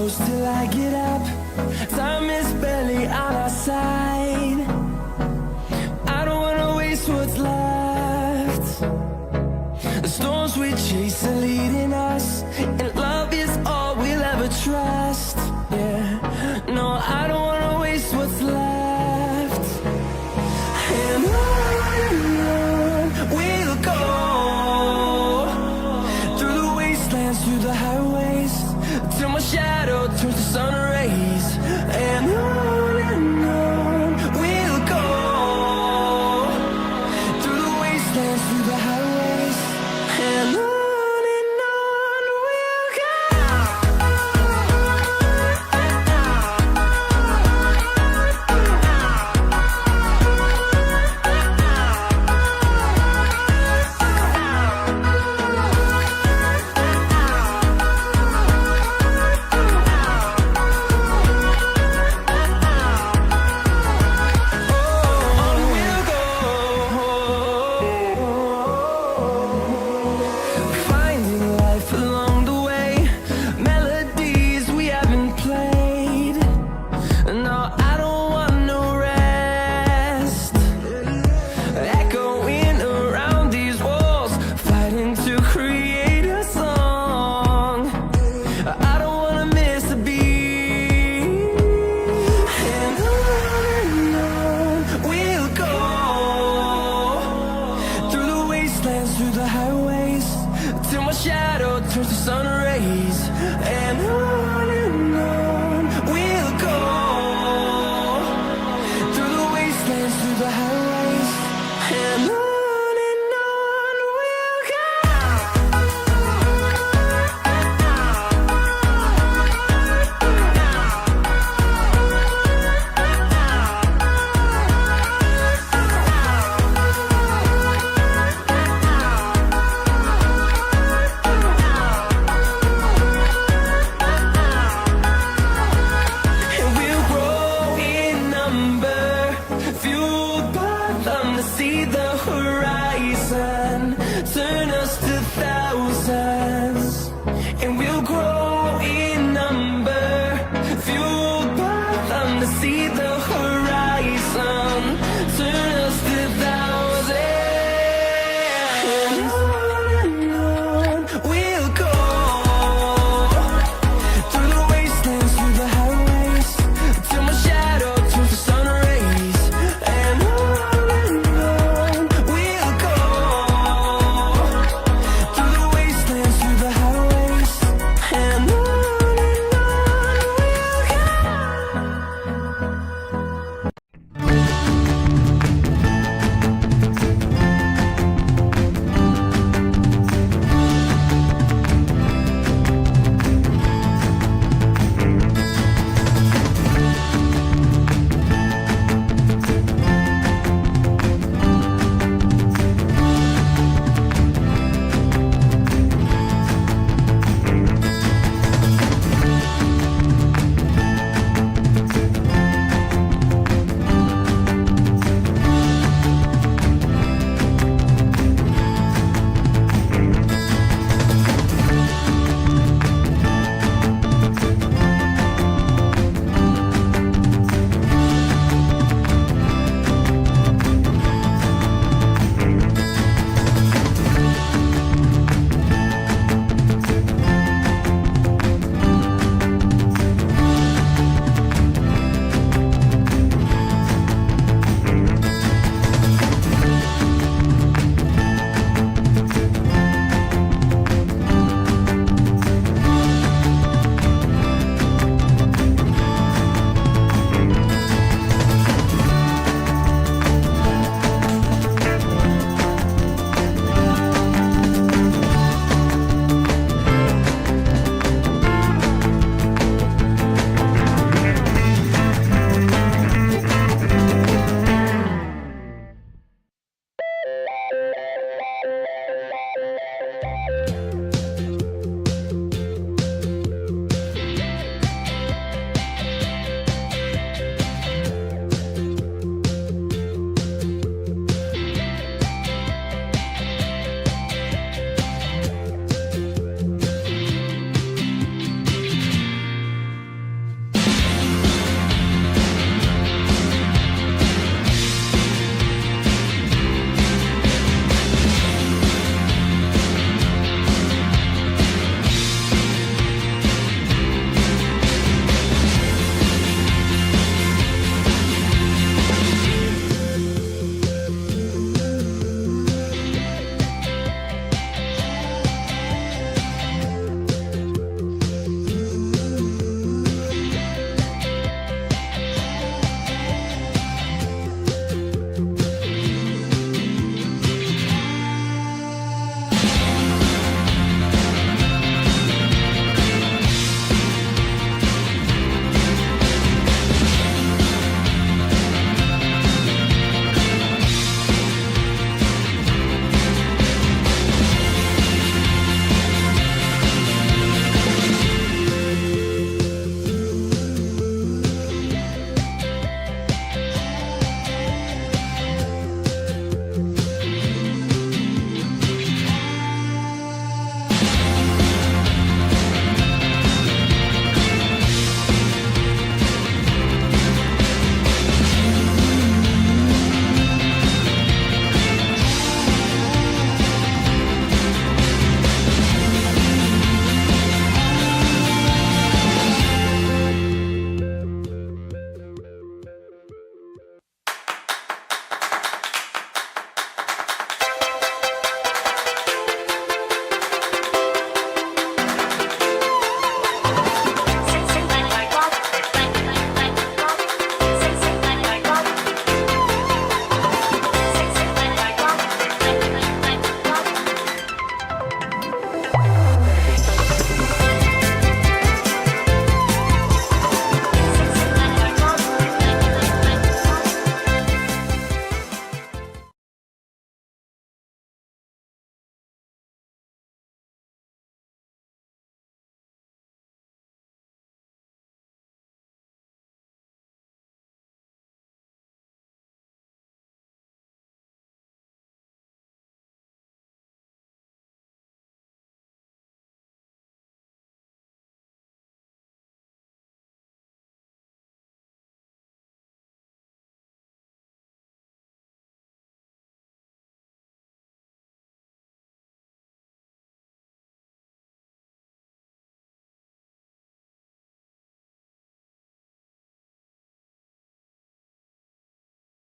close till I get up. Time is barely on our side. I don't wanna waste what's left. The storms we chase are leading us, and love is all we'll ever trust. Yeah, no, I don't wanna waste what's left. And on we'll go, through the wastelands, through the highways, till my shadow turns to sun rays. And on we'll go, through the wastelands, through the highways, and on we'll go. Finding life along the way, melodies we haven't played. No, I don't want no rest. Echoing around these walls, fighting to create a song. I don't wanna miss a beat. And on we'll go, through the wastelands, through the highways, till my shadow turns to sun rays. And on we'll go, through the wastelands, through the highways, and on we'll go. And we'll grow in number, fueled by them to see the horizon, turn